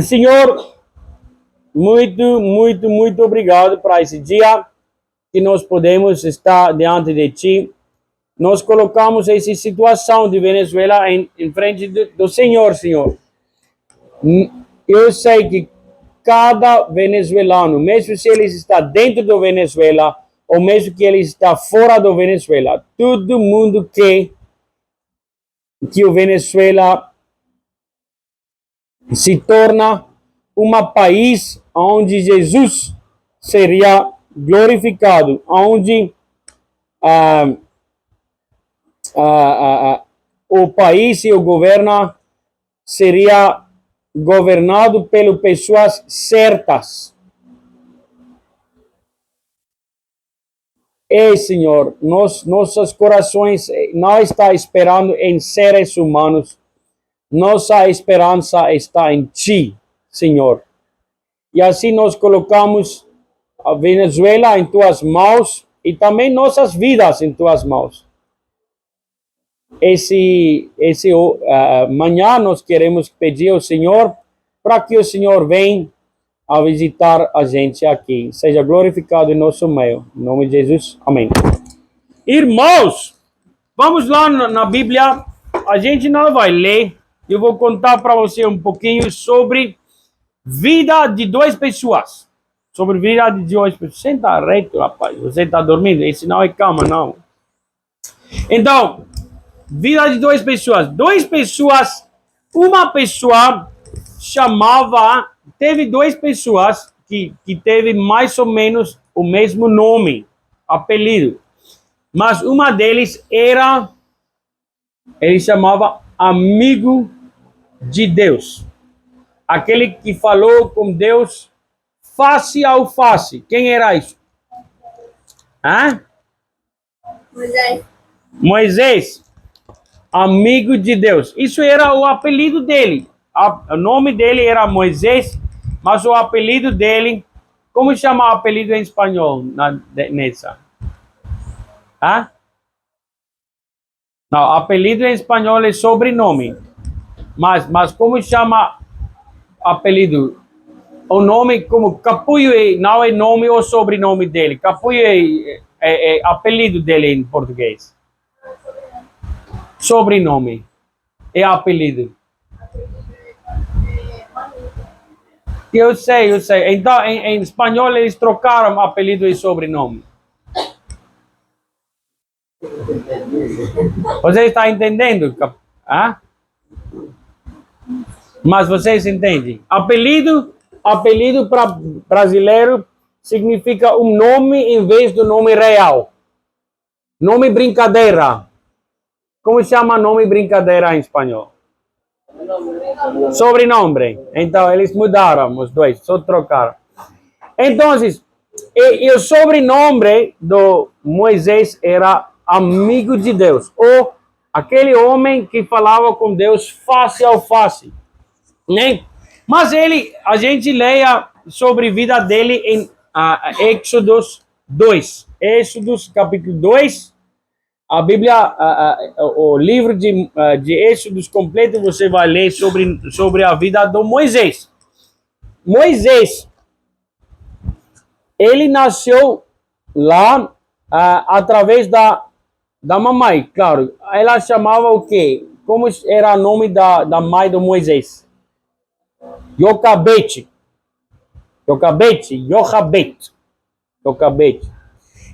Senhor, muito obrigado por esse dia que nós podemos estar diante de Ti. Nós colocamos essa situação de Venezuela em frente do Senhor, Senhor. Eu sei que cada venezuelano, mesmo se ele está dentro do Venezuela, ou mesmo que ele está fora do Venezuela, todo mundo quer que o Venezuela se torna um país onde Jesus seria glorificado, onde o país e o governo seria governado pelas pessoas certas. Senhor, nossos corações não estão esperando em seres humanos. Nossa esperança está em Ti, Senhor. E assim nós colocamos a Venezuela em Tuas mãos e também nossas vidas em Tuas mãos. Manhã nós queremos pedir ao Senhor para que o Senhor venha a visitar a gente aqui. Seja glorificado em nosso meio. Em nome de Jesus. Amém. Irmãos, vamos lá na Bíblia. A gente não vai ler. Eu vou contar para você um pouquinho sobre vida de duas pessoas. Sobre vida de duas pessoas. Senta reto, rapaz. Você está dormindo. Esse não é cama, não. Então, vida de duas pessoas. Duas pessoas. Uma pessoa chamava... Teve duas pessoas que teve mais ou menos o mesmo nome, apelido. Mas uma deles era... Ele chamava amigo de Deus. Aquele que falou com Deus face a face. Quem era isso? Moisés. Amigo de Deus. Isso era o apelido dele. O nome dele era Moisés, mas o apelido dele... Como chama o apelido em espanhol nessa? Não, apelido em espanhol é sobrenome. Mas como chama apelido? O nome como Capullo não é nome ou sobrenome dele. Capullo é apelido dele em português. Sobrenome é apelido. Eu sei. Então, em espanhol, eles trocaram apelido e sobrenome. Você está entendendo? Mas vocês entendem? Apelido para brasileiro significa um nome em vez do nome real. Nome brincadeira. Como chama nome brincadeira em espanhol? Sobrenome. Então, eles mudaram os dois, só trocaram. Então, o sobrenome do Moisés era amigo de Deus, ou aquele homem que falava com Deus face a face, né? Mas a gente leia sobre a vida dele em Êxodos 2. Êxodos capítulo 2. A Bíblia, o livro de Êxodos completo, você vai ler sobre a vida de Moisés. Moisés, ele nasceu lá através da mamãe, claro. Ela chamava o quê? Como era o nome da mãe de Moisés? Joquebede.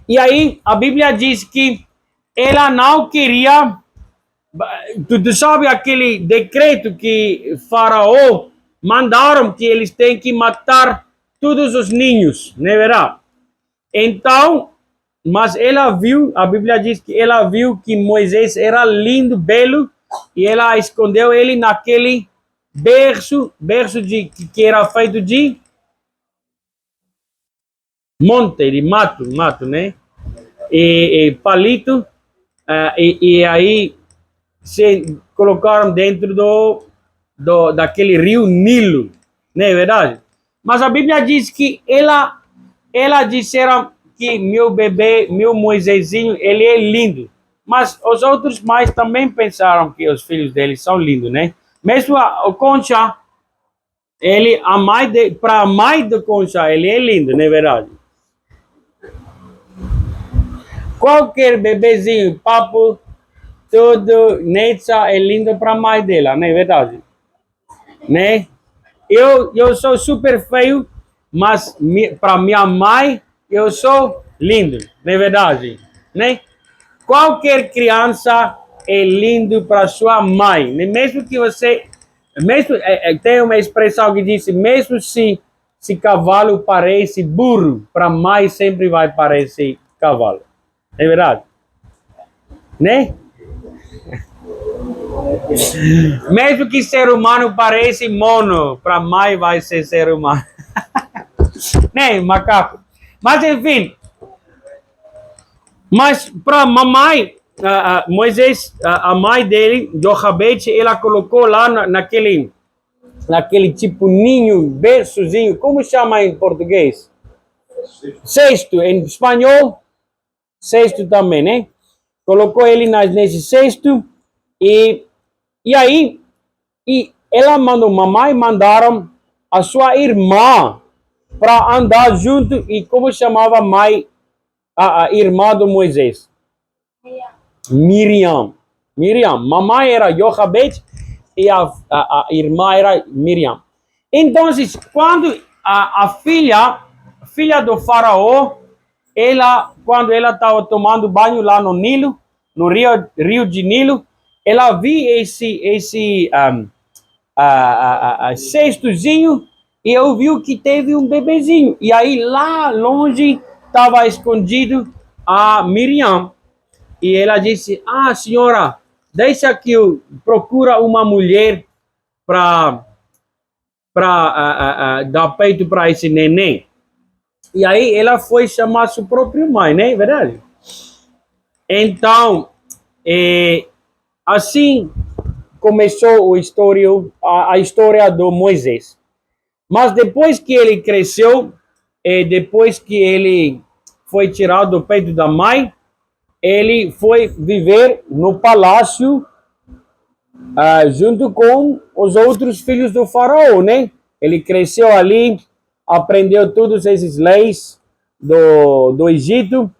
E aí, a Bíblia diz que ela não queria... Tu sabe aquele decreto que Faraó mandaram que eles têm que matar todos os ninhos, não é verdade? Então, mas ela viu, a Bíblia diz que ela viu que Moisés era lindo, belo, e ela escondeu ele naquele berço que era feito de monte, de mato, né? E palito, e aí se colocaram dentro daquele rio Nilo, não é verdade? Mas a Bíblia diz que ela disseram que meu bebê, meu Moisésinho, ele é lindo. Mas os outros pais também pensaram que os filhos deles são lindos, né? Mesmo o Concha, Ele, para a mãe do Concha, ele é lindo, não é verdade? Qualquer bebezinho, papo, tudo, Neitza é lindo para a mãe dela, não é verdade? Né? Eu sou super feio, mas para minha mãe, eu sou lindo, não é verdade? Né? Qualquer criança é lindo para sua mãe, né? Mesmo que você, mesmo tem uma expressão que diz, mesmo se cavalo parece burro, para mãe sempre vai parecer cavalo, é verdade, né? Mesmo que ser humano pareça mono, para mãe vai ser humano, né, macaco? Mas enfim, mas para mamãe, Moisés, a mãe dele, Jochebed, ela colocou lá naquele tipo ninho, berçozinho, como chama em português? Cesto, em espanhol, cesto também, né? Colocou ele nesse cesto e aí ela mandou, mamãe mandaram a sua irmã para andar junto e como chamava a mãe, a irmã do Moisés? Miriam. Miriam. Mamãe era Jochebed e a irmã era Miriam. Então, quando a filha do faraó, quando ela estava tomando banho lá no Nilo, no rio de Nilo, ela viu esse cestozinho e eu vi que teve um bebezinho. E aí lá longe estava escondido a Miriam. E ela disse, senhora, deixa que eu procura uma mulher para dar peito para esse neném. E aí ela foi chamar sua própria mãe, né? Verdade? Então, assim começou a história do Moisés. Mas depois que ele cresceu, depois que ele foi tirado do peito da mãe, ele foi viver no palácio junto com os outros filhos do faraó, né? Ele cresceu ali, aprendeu todas essas leis do Egito,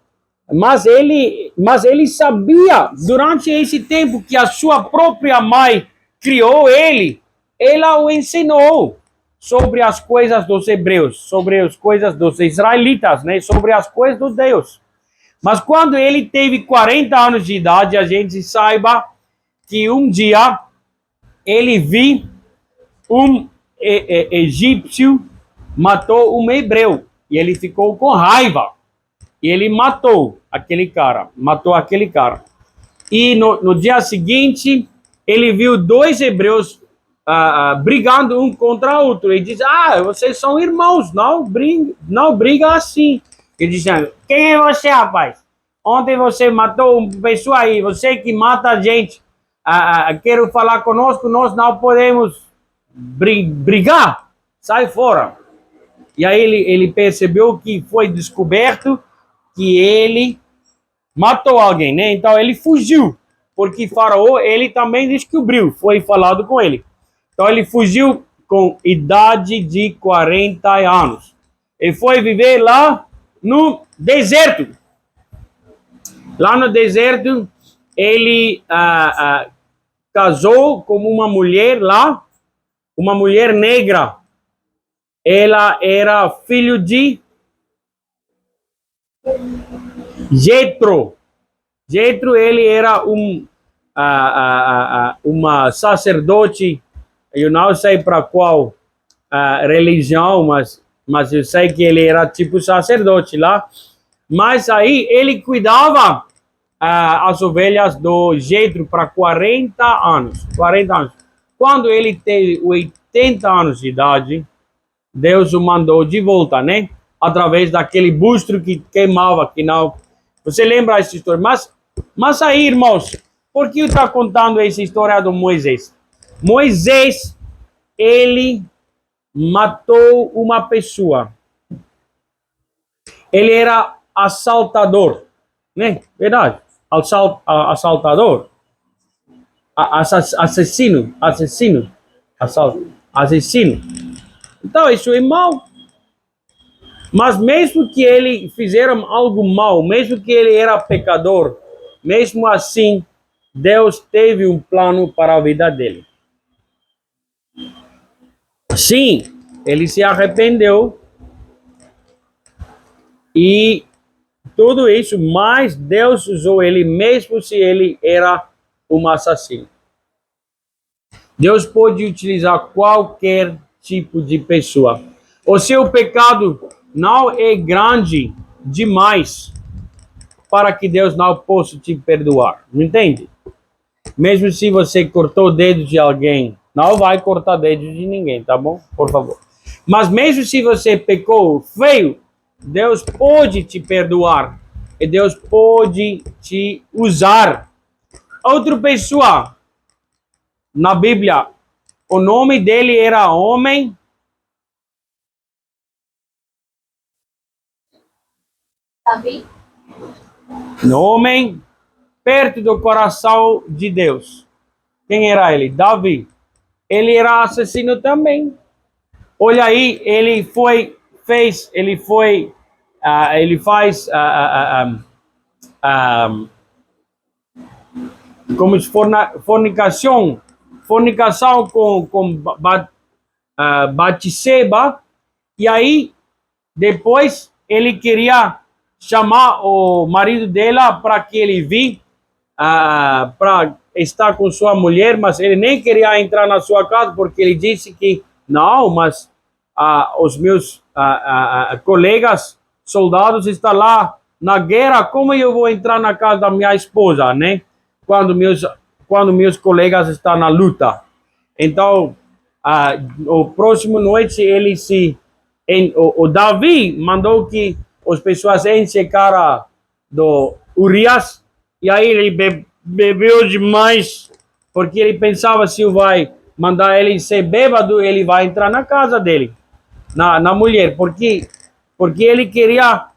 mas ele sabia durante esse tempo que a sua própria mãe criou ele, ela o ensinou sobre as coisas dos hebreus, sobre as coisas dos israelitas, né? Sobre as coisas de Deus. Mas quando ele teve 40 anos de idade, a gente saiba que um dia ele viu um egípcio matou um hebreu e ele ficou com raiva. E ele matou aquele cara. E no dia seguinte, ele viu dois hebreus brigando um contra o outro. Ele disse, vocês são irmãos, não briga assim. Ele disse, quem é você, rapaz? Ontem você matou uma pessoa aí, você que mata a gente. Quero falar conosco, nós não podemos brigar. Sai fora. E aí ele percebeu que foi descoberto que ele matou alguém, né? Então ele fugiu, porque Faraó ele também descobriu, foi falado com ele. Então ele fugiu com idade de 40 anos. Ele foi viver lá no deserto. Lá no deserto, ele casou com uma mulher lá, uma mulher negra. Ela era filho de Jetro. Jetro, ele era uma sacerdote, eu não sei para qual religião, mas eu sei que ele era tipo sacerdote lá. Mas aí ele cuidava as ovelhas do Jetro para 40 anos. 40 anos. Quando ele teve 80 anos de idade, Deus o mandou de volta, né? Através daquele bustro que queimava, que não... Você lembra essa história? Mas aí, irmãos, por que eu estou contando essa história do Moisés? Moisés, ele matou uma pessoa. Ele era assaltador, né? Verdade? Assaltador. Assassino. Então, isso é mal. Mas mesmo que ele fizeram algo mal, mesmo que ele era pecador, mesmo assim, Deus teve um plano para a vida dele. Sim, ele se arrependeu e tudo isso, mas Deus usou ele mesmo se ele era um assassino. Deus pode utilizar qualquer tipo de pessoa. O seu pecado não é grande demais para que Deus não possa te perdoar. Não entende? Mesmo se você cortou o dedo de alguém, não vai cortar dedo de ninguém, tá bom? Por favor. Mas mesmo se você pecou feio, Deus pode te perdoar. E Deus pode te usar. Outra pessoa na Bíblia, o nome dele era homem. Davi? Homem perto do coração de Deus. Quem era ele? Davi. Ele era assassino também. Olha aí, ele faz como fornicação com Batseba, e aí depois ele queria chamar o marido dela para que ele vim para estar com sua mulher, mas ele nem queria entrar na sua casa porque ele disse que não, mas os meus colegas soldados estão lá na guerra, como eu vou entrar na casa da minha esposa, né? Quando meus colegas estão na luta. Então, o próximo noite o Davi mandou que as pessoas enchem a cara do Urias, e aí ele bebeu demais, porque ele pensava, se vai mandar ele ser bêbado, ele vai entrar na casa dele, na mulher, porque ele queria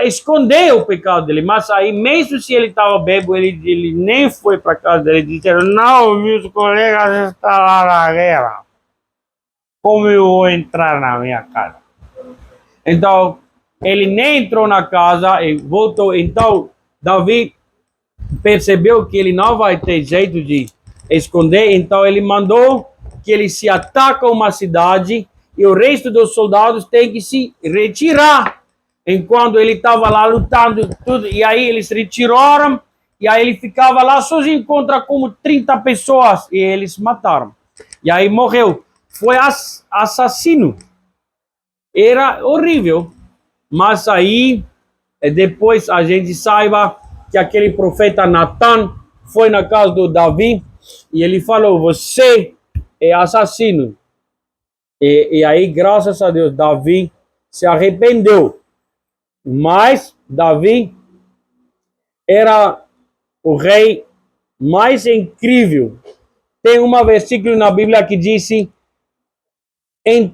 esconder o pecado dele, mas aí mesmo se ele estava bêbado, ele nem foi para casa dele, disseram, não, meus colegas estão lá na guerra, como eu vou entrar na minha casa? Então, ele nem entrou na casa e voltou. Então, Davi percebeu que ele não vai ter jeito de esconder, então ele mandou que ele se ataque uma cidade e o resto dos soldados tem que se retirar. Enquanto ele estava lá lutando, tudo, e aí eles retiraram, e aí ele ficava lá sozinho contra como 30 pessoas, e eles mataram. E aí morreu. Foi assassino. Era horrível. Mas aí, depois a gente saiba que aquele profeta Natan foi na casa do Davi e ele falou, você é assassino. E aí, graças a Deus, Davi se arrependeu. Mas Davi era o rei mais incrível. Tem um versículo na Bíblia que diz, em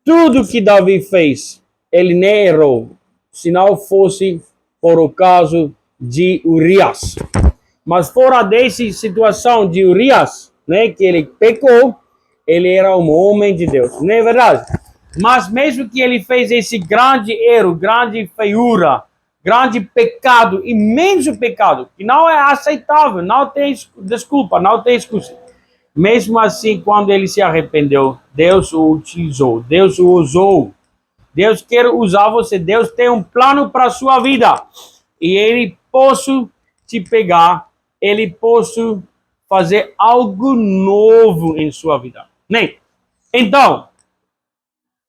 tudo que Davi fez, ele nem errou, se não fosse por o caso de Urias. Mas fora dessa situação de Urias, né, que ele pecou, ele era um homem de Deus, não é verdade? Mas mesmo que ele fez esse grande erro, grande feiura, grande pecado, imenso pecado, que não é aceitável, não tem desculpa, não tem excusa. Mesmo assim, quando ele se arrependeu, Deus o utilizou, Deus o usou. Deus quer usar você, Deus tem um plano para a sua vida. E ele possa te pegar, ele possa fazer algo novo em sua vida. Nem. Então,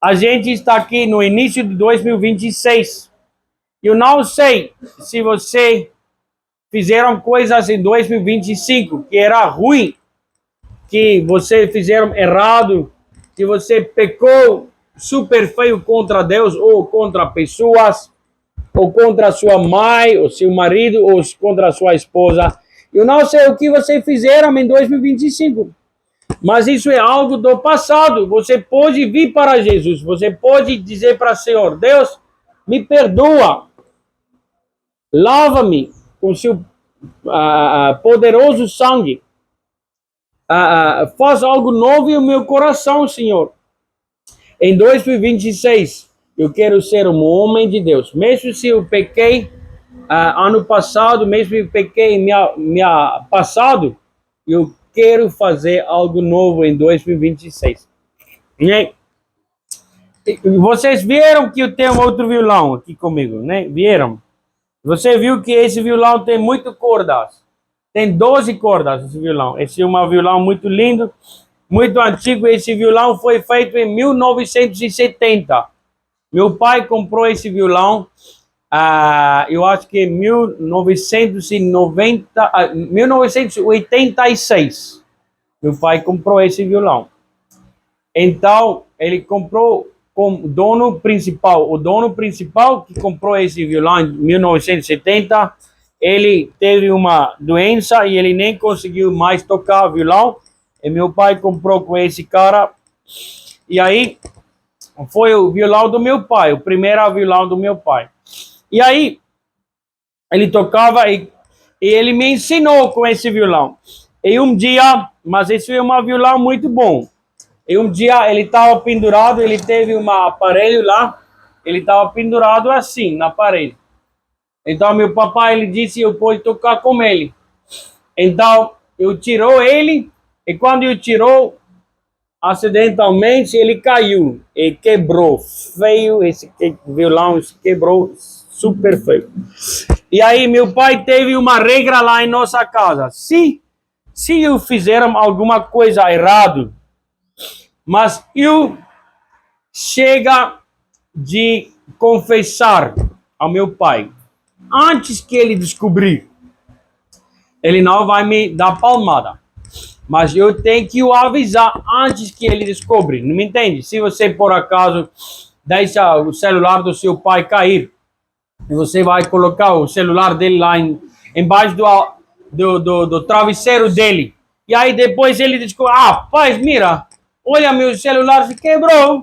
a gente está aqui no início de 2026. Eu não sei se você fizeram coisas em 2025 que era ruim, que você fizeram errado, que você pecou super feio contra Deus ou contra pessoas, ou contra sua mãe, ou seu marido, ou contra sua esposa. Eu não sei o que você fizeram em 2025, mas isso é algo do passado. Você pode vir para Jesus, você pode dizer para o Senhor, Deus, me perdoa, lava-me com seu poderoso sangue, faz algo novo em meu coração, Senhor. Em 2026, eu quero ser um homem de Deus. Mesmo se eu pequei ano passado, mesmo se eu pequei minha passado, eu quero fazer algo novo em 2026. E vocês viram que eu tenho outro violão aqui comigo, né? Vieram? Você viu que esse violão tem muito cordas. Tem 12 cordas esse violão. Esse é um violão muito lindo, muito antigo. Esse violão foi feito em 1970. Meu pai comprou esse violão, eu acho que em 1986. Meu pai comprou esse violão. Então, ele comprou com o dono principal. O dono principal que comprou esse violão em 1970, ele teve uma doença e ele nem conseguiu mais tocar violão. E meu pai comprou com esse cara. E aí, foi o violão do meu pai, o primeiro violão do meu pai. E aí, ele tocava e ele me ensinou com esse violão. E um dia, mas esse é um violão muito bom. E um dia ele estava pendurado, ele teve um aparelho lá, ele estava pendurado assim, na parede. Então meu papai, ele disse, eu posso tocar com ele. Então eu tirou ele, e quando eu tirou, acidentalmente ele caiu e quebrou feio, esse violão quebrou super feio. E aí meu pai teve uma regra lá em nossa casa, se eu fizer alguma coisa errada, mas eu chega de confessar ao meu pai, antes que ele descobrir, ele não vai me dar palmada. Mas eu tenho que o avisar antes que ele descobrir. Não me entende? Se você, por acaso, deixa o celular do seu pai cair, e você vai colocar o celular dele lá embaixo do travesseiro dele. E aí depois ele descobre, pai, mira, olha, meu celular se quebrou.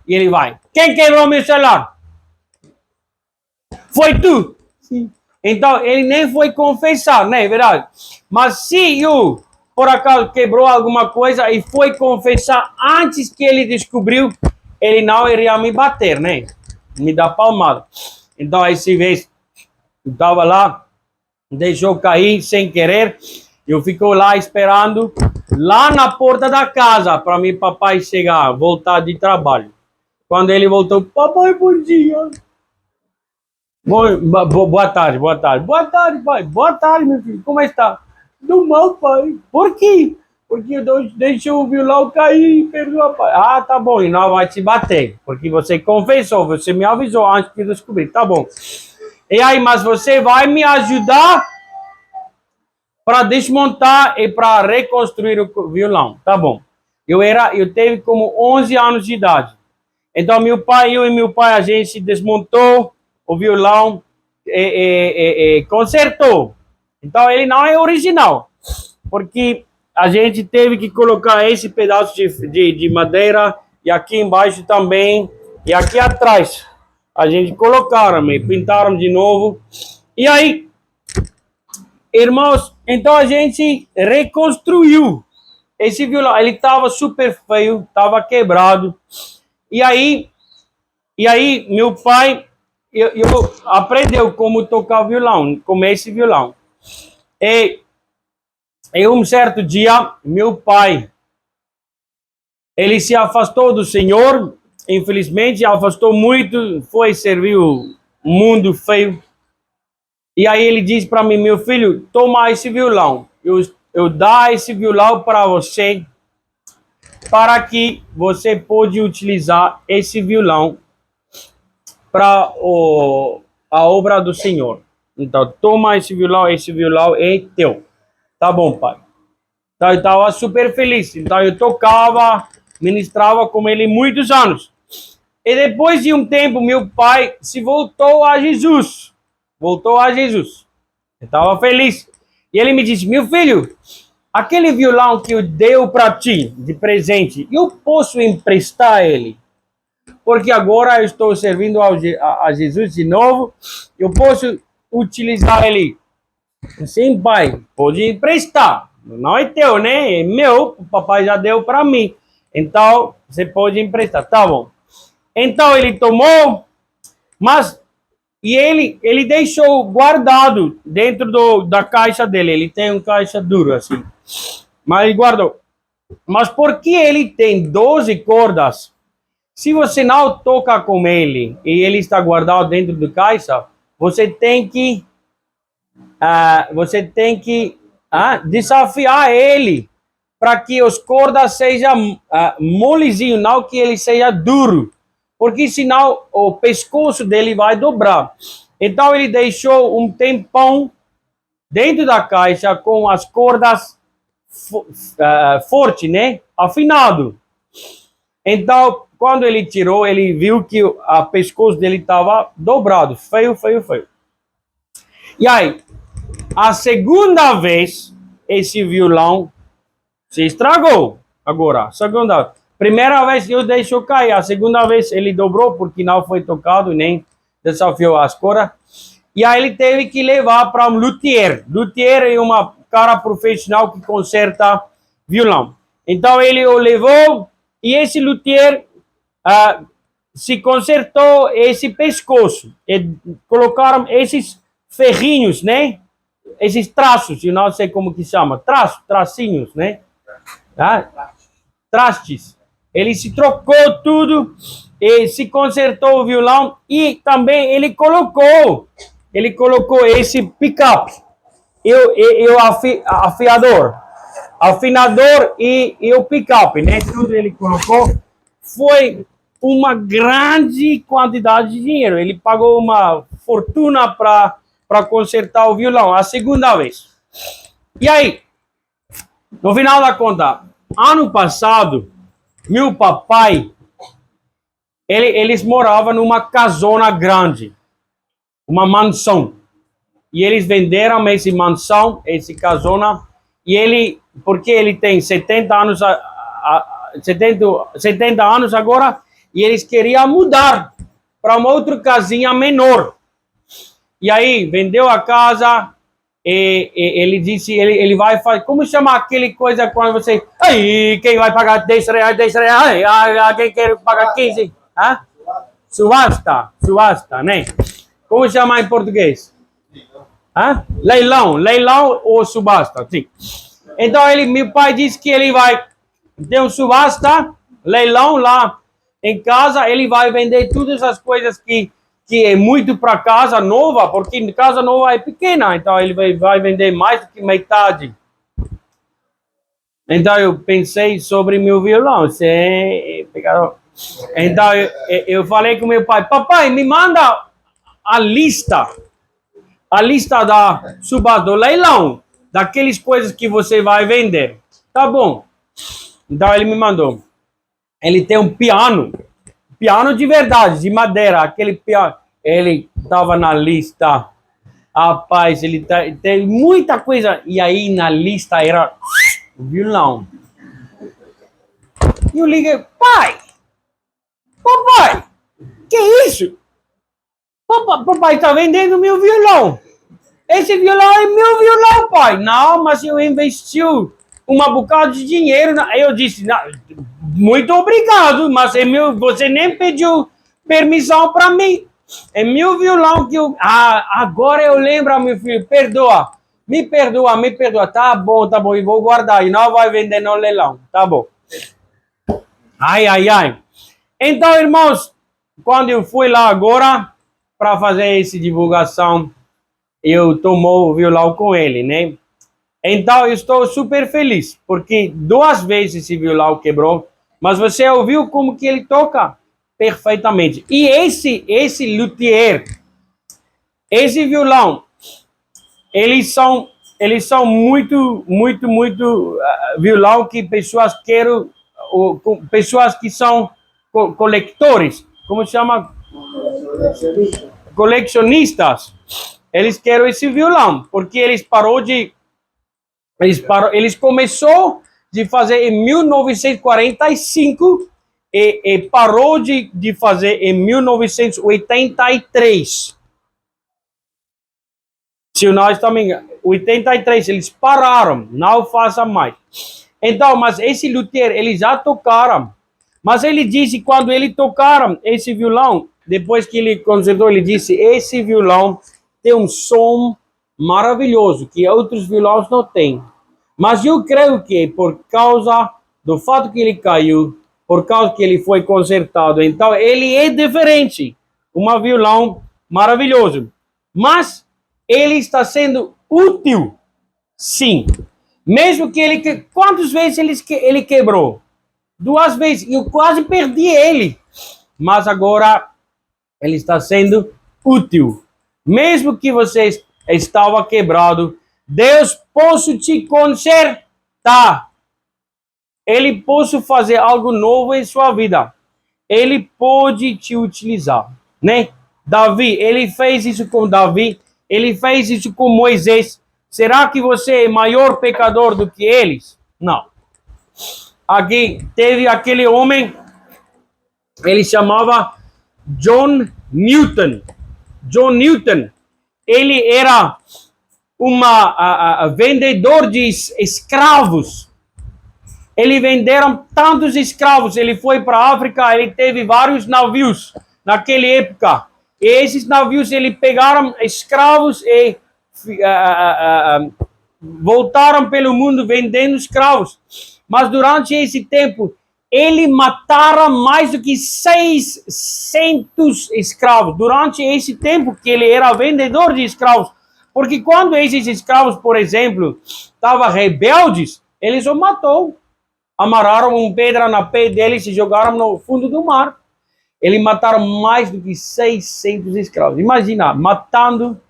E ele vai, quem quebrou meu celular? Foi tu. Sim. Então, ele nem foi confessar, né? É verdade. Mas se eu, por acaso, quebrou alguma coisa e foi confessar antes que ele descobriu, ele não iria me bater, né? Me dar palmada. Então, essa vez, eu estava lá, deixou cair sem querer. Eu fico lá esperando, lá na porta da casa, para meu papai chegar, voltar de trabalho. Quando ele voltou, papai, bom dia. Boa tarde, boa tarde. Boa tarde, pai. Boa tarde, meu filho. Como está? Do mal, pai. Por quê? Porque eu deixei o violão cair e perdoa, pai. Ah, tá bom. E não vai te bater. Porque você confessou, você me avisou antes de descobrir. Tá bom. E aí, mas você vai me ajudar para desmontar e para reconstruir o violão. Tá bom. Eu teve como 11 anos de idade. Então, eu e meu pai, a gente desmontou o violão consertou. Então, ele não é original, porque a gente teve que colocar esse pedaço de madeira, e aqui embaixo também, e aqui atrás. A gente colocaram e pintaram de novo. E aí, irmãos, então a gente reconstruiu esse violão. Ele estava super feio, estava quebrado. E aí meu pai eu aprendeu como tocar violão, com esse violão. E um certo dia, meu pai, ele se afastou do Senhor, infelizmente, afastou muito, foi servir o mundo feio. E aí ele disse para mim, meu filho, toma esse violão, eu dou esse violão para você, para que você pode utilizar esse violão para a obra do Senhor. Então, toma esse violão é teu. Tá bom, pai. Então, eu estava super feliz. Então, eu tocava, ministrava com ele muitos anos. E depois de um tempo, meu pai se voltou a Jesus. Voltou a Jesus. Eu estava feliz. E ele me disse, meu filho, aquele violão que eu dei para ti de presente, eu posso emprestar ele? Porque agora eu estou servindo a Jesus de novo, eu posso utilizar ele. Sim, pai, pode emprestar. Não é teu, né? É meu, o papai já deu para mim. Então, você pode emprestar. Tá bom. Então ele tomou, mas e ele deixou guardado dentro da caixa dele. Ele tem uma caixa dura assim, mas ele guardou. Mas por que ele tem 12 cordas? Se você não toca com ele e ele está guardado dentro da caixa, você tem que desafiar ele para que os cordas sejam molezinho, não que ele seja duro, porque senão o pescoço dele vai dobrar. Então ele deixou um tempão dentro da caixa com as cordas forte, né? Afinado. Então, quando ele tirou, ele viu que o pescoço dele estava dobrado. Feio, feio, feio. E aí, a segunda vez, esse violão se estragou. Agora, primeira vez eu deixou cair. A segunda vez ele dobrou porque não foi tocado, nem desafiou as cordas. E aí ele teve que levar para um luthier. Luthier é uma cara profissional que conserta violão. Então ele o levou e esse luthier se consertou esse pescoço. E colocaram esses ferrinhos, né? Esses traços, eu não sei como que chama. Tracinhos, né? Trastes. Ele se trocou tudo e se consertou o violão e também ele colocou esse picape e o afinador e o picape, né? Tudo ele colocou. Foi uma grande quantidade de dinheiro. Ele pagou uma fortuna para consertar o violão a segunda vez. E aí, no final da conta, ano passado, meu papai, eles moravam numa casona grande, uma mansão. E eles venderam essa mansão, essa casona, e ele, porque ele tem 70 anos, 70 anos agora, e eles queriam mudar para uma outra casinha menor. E aí, vendeu a casa, e ele disse, ele vai fazer, como chama aquele coisa quando você, aí, quem vai pagar 10 reais, 10 reais, quem quer pagar 15? Subasta, né? Como chama em português? Leilão ou subasta, sim. Então meu pai disse que ele vai ter um subasta, leilão lá em casa, ele vai vender todas as coisas que é muito para casa nova, porque casa nova é pequena, então ele vai vender mais do que metade. Então eu pensei sobre meu violão, então eu falei com meu pai, papai, me manda a lista da subasta, do leilão, daquelas coisas que você vai vender. Tá bom. Então ele me mandou. Ele tem um piano de verdade, de madeira, aquele piano. Ele estava na lista. Rapaz, ele tem muita coisa. E aí na lista era o violão. E eu liguei, papai, que isso? Papai está vendendo meu violão. Esse violão é meu violão, pai. Não, mas eu investi uma bocada de dinheiro. Eu disse, não, muito obrigado, mas é meu, você nem pediu permissão para mim. É meu violão que eu... agora eu lembro, meu filho, perdoa. Me perdoa. Tá bom, eu vou guardar. E não vai vender no leilão, tá bom. Ai. Então, irmãos, quando eu fui lá agora para fazer essa divulgação, eu tomou o violão com ele, né? Então eu estou super feliz, porque 2 vezes esse violão quebrou, mas você ouviu como que ele toca perfeitamente. E esse luthier, esse violão, eles são muito violão que pessoas querem, pessoas que são coletores, como se chama? Colecionistas. Eles querem esse violão, porque eles começou de fazer em 1945 e parou de fazer em 1983. Se nós também 83 eles pararam, não façam mais. Então, mas esse luthier eles já tocaram, Mas ele disse, quando ele tocaram esse violão, depois que ele consertou, ele disse, esse violão tem um som maravilhoso, que outros violões não têm. Mas eu creio que por causa do fato que ele caiu, por causa que ele foi consertado, então ele é diferente. Um violão maravilhoso. Mas ele está sendo útil, sim. Mesmo que ele... Quantas vezes ele quebrou? 2 vezes. Eu quase perdi ele. Mas agora ele está sendo útil. Mesmo que você estava quebrado, Deus possa te consertar. Ele pode fazer algo novo em sua vida. Ele pode te utilizar, né? Davi, ele fez isso com Davi, ele fez isso com Moisés. Será que você é maior pecador do que eles? Não. Aqui teve aquele homem, ele chamava John Newton. John Newton, ele era vendedor de escravos. Ele venderam tantos escravos. Ele foi para a África, ele teve vários navios naquela época. E esses navios, ele pegaram escravos e voltaram pelo mundo vendendo escravos. Mas durante esse tempo, ele mataram mais do que 600 escravos. Durante esse tempo que ele era vendedor de escravos. Porque quando esses escravos, por exemplo, estavam rebeldes, ele os matou. Amarraram uma pedra na pé deles e jogaram no fundo do mar. Eles mataram mais do que 600 escravos. Imagina, matando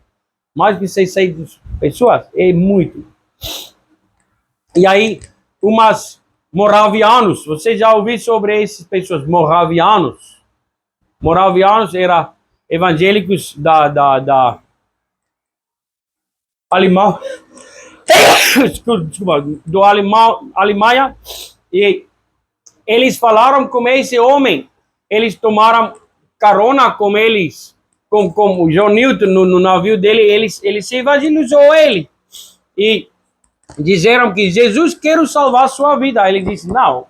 mais do que 600 pessoas. É muito. E aí, umas moravianos. Você já ouviu sobre essas pessoas? Moravianos. Moravianos eram evangélicos da Alemanha. Desculpa, do Alemanha. E eles falaram com esse homem. Eles tomaram carona com eles, com o John Newton no navio dele. Eles evangelizou ele. E disseram que Jesus quer salvar sua vida. Ele disse, não.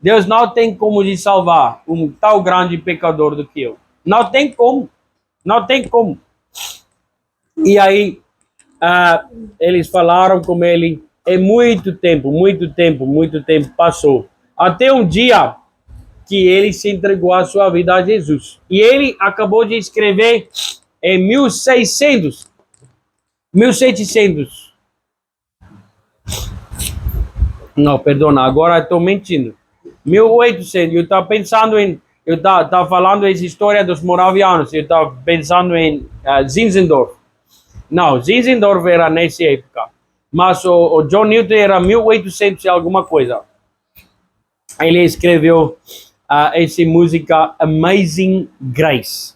Deus não tem como te salvar um tal grande pecador do que eu. Não tem como. Não tem como. E aí, eles falaram com ele. E muito tempo passou. Até um dia que ele se entregou a sua vida a Jesus. E ele acabou de escrever em 1700. Não, perdona, agora estou mentindo. 1800, eu estava pensando em... Eu estava falando essa história dos moravianos. Eu estava pensando em Zinzendorf. Não, Zinzendorf era nessa época. Mas o John Newton era 1800 e alguma coisa. Ele escreveu essa música Amazing Grace.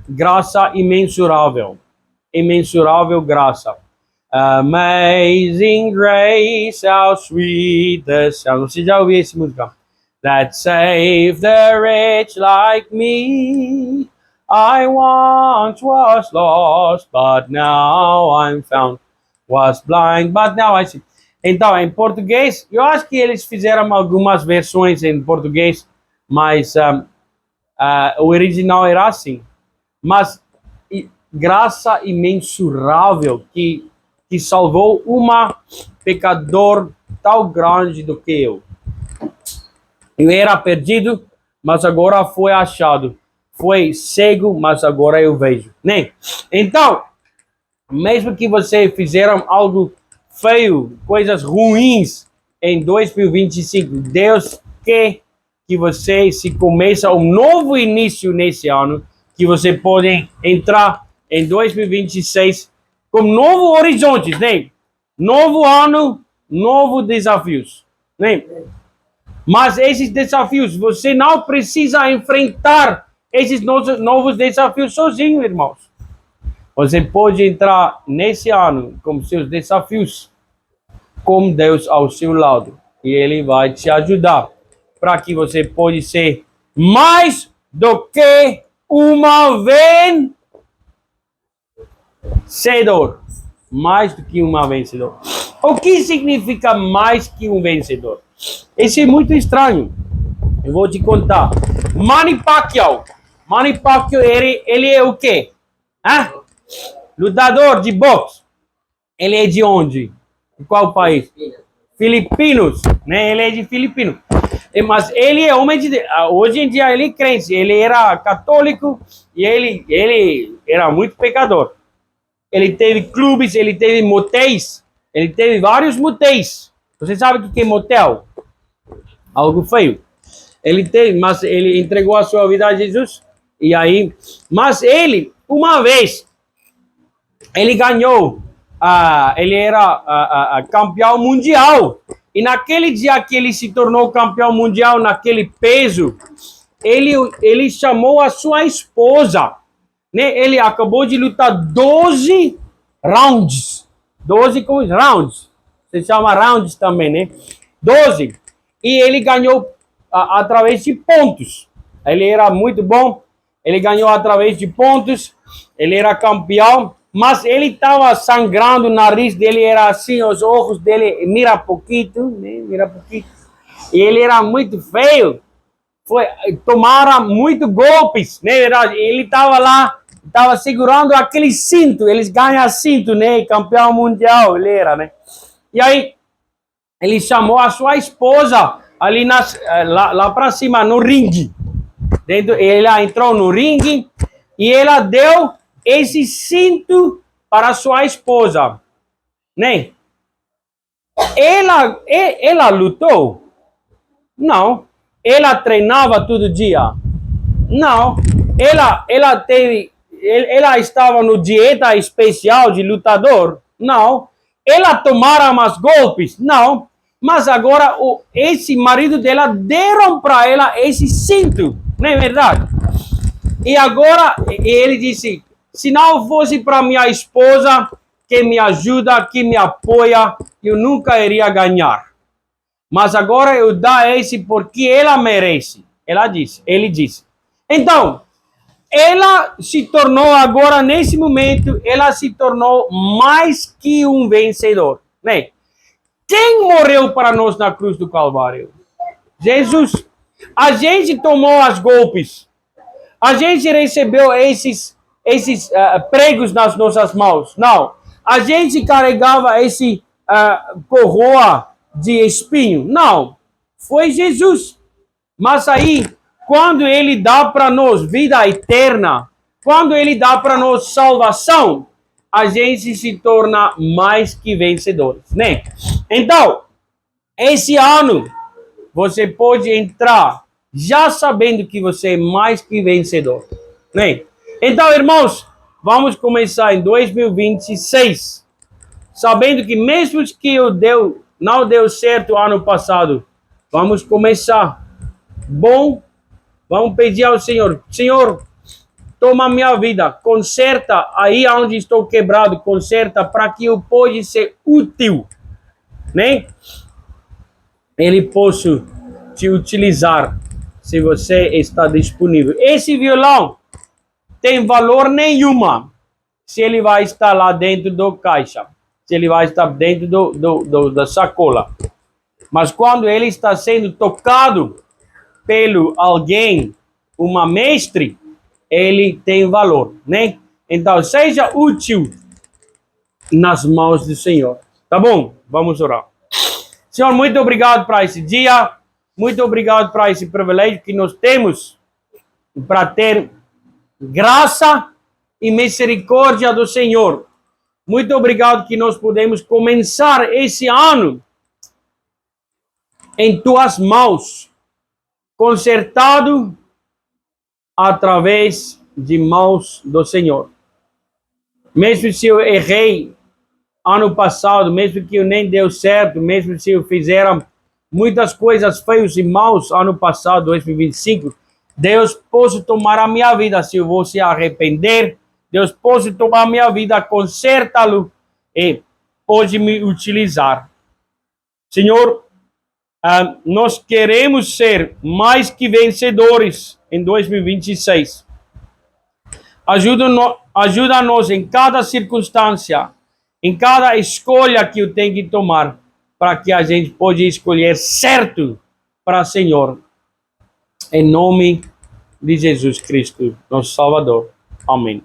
Graça imensurável. Imensurável graça. Amazing Grace, how sweet the sound. Você já ouviu essa música? That saved the wretch like me. I once was lost, but now I'm found. Was blind, but now I see. Então, em português, eu acho que eles fizeram algumas versões em português, mas o original era assim. Mas graça imensurável que salvou uma pecador tão grande do que eu. Eu era perdido, mas agora foi achado. Foi cego, mas agora eu vejo, né? Então, mesmo que você fizeram algo feio, coisas ruins em 2025, Deus quer que você se comece um novo início nesse ano, que você pode entrar em 2026 com novos horizontes, né? Novo ano, novos desafios, né? Mas esses desafios, você não precisa enfrentar esses novos desafios sozinho, irmãos. Você pode entrar nesse ano com seus desafios, com Deus ao seu lado. E Ele vai te ajudar para que você pode ser mais do que uma vencedor. Mais do que uma vencedor. O que significa mais que um vencedor? Esse é muito estranho. Eu vou te contar. Manny Pacquiao. Manny Pacquiao, ele é o quê? Hã? Lutador de boxe. Ele é de onde? De qual país? Filipinos, né? Ele é de Filipinos. Mas ele é homem de Deus. Hoje em dia ele é crente. Ele era católico e ele era muito pecador. Ele teve clubes, ele teve motéis. Ele teve vários motéis. Você sabe o que é motel? Algo feio. Ele teve, mas ele entregou a sua vida a Jesus. E aí, mas ele, uma vez, ele ganhou. Ele era campeão mundial. E naquele dia que ele se tornou campeão mundial, naquele peso, ele chamou a sua esposa. Né? Ele acabou de lutar 12 rounds. 12 rounds. Se chama rounds também, né? 12. E ele ganhou através de pontos. Ele era muito bom. Ele ganhou através de pontos. Ele era campeão. Mas ele estava sangrando, o nariz dele era assim, os olhos dele, mira pouquinho, né? Mira pouquinho. E ele era muito feio. Tomaram muito golpes, né? Ele estava lá, estava segurando aquele cinto. Eles ganham cinto, né? Campeão mundial, ele era, né? E aí, ele chamou a sua esposa ali lá para cima, no ringue. Ela entrou no ringue e ela deu esse cinto para sua esposa, né? Ela lutou? Não. Ela treinava todo dia? Não. Ela estava no dieta especial de lutador? Não. Ela tomara mais golpes? Não. Mas agora esse marido dela deram para ela esse cinto, não é verdade? E agora ele disse: se não fosse para minha esposa, que me ajuda, que me apoia, eu nunca iria ganhar. Mas agora eu dou esse porque ela merece. Ele disse. Então, ela se tornou agora, nesse momento, ela se tornou mais que um vencedor. Né? Quem morreu para nós na cruz do Calvário? Jesus. A gente tomou os golpes. A gente recebeu esses pregos nas nossas mãos. Não. A gente carregava esse coroa de espinho. Não. Foi Jesus. Mas aí, quando ele dá para nós vida eterna, quando ele dá para nós salvação, a gente se torna mais que vencedores, né? Então, esse ano, você pode entrar já sabendo que você é mais que vencedor, né? Então, irmãos, vamos começar em 2026, sabendo que mesmo que não deu certo ano passado, vamos começar bom. Vamos pedir ao Senhor: Senhor, toma minha vida, conserta aí onde estou quebrado, conserta para que eu possa ser útil, né? Ele possa te utilizar se você está disponível. Esse violão tem valor nenhuma se ele vai estar lá dentro do caixa, se ele vai estar dentro da sacola. Mas quando ele está sendo tocado pelo alguém, uma mestre, ele tem valor, né? Então, seja útil nas mãos do Senhor. Tá bom? Vamos orar. Senhor, muito obrigado para esse dia. Muito obrigado para esse privilégio que nós temos para ter graça e misericórdia do Senhor. Muito obrigado que nós podemos começar esse ano em tuas mãos, consertado através de mãos do Senhor. Mesmo se eu errei ano passado, mesmo que eu nem deu certo, mesmo se eu fizeram muitas coisas feias e maus ano passado, 2025, Deus pode tomar a minha vida se eu vou se arrepender. Deus pode tomar a minha vida, consertá-lo e pode me utilizar. Senhor, nós queremos ser mais que vencedores em 2026. Ajuda-nos em cada circunstância, em cada escolha que eu tenho que tomar, para que a gente possa escolher certo para o Senhor. Em nome de Jesus Cristo, nosso Salvador. Amém.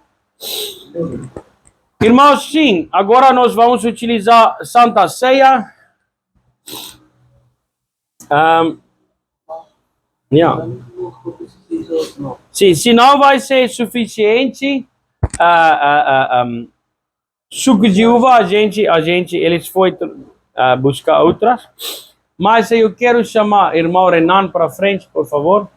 Irmãos, sim, agora nós vamos utilizar Santa Ceia. Sim, se não vai ser suficiente, suco de uva, eles foi buscar outras. Mas eu quero chamar o irmão Renan para frente, por favor.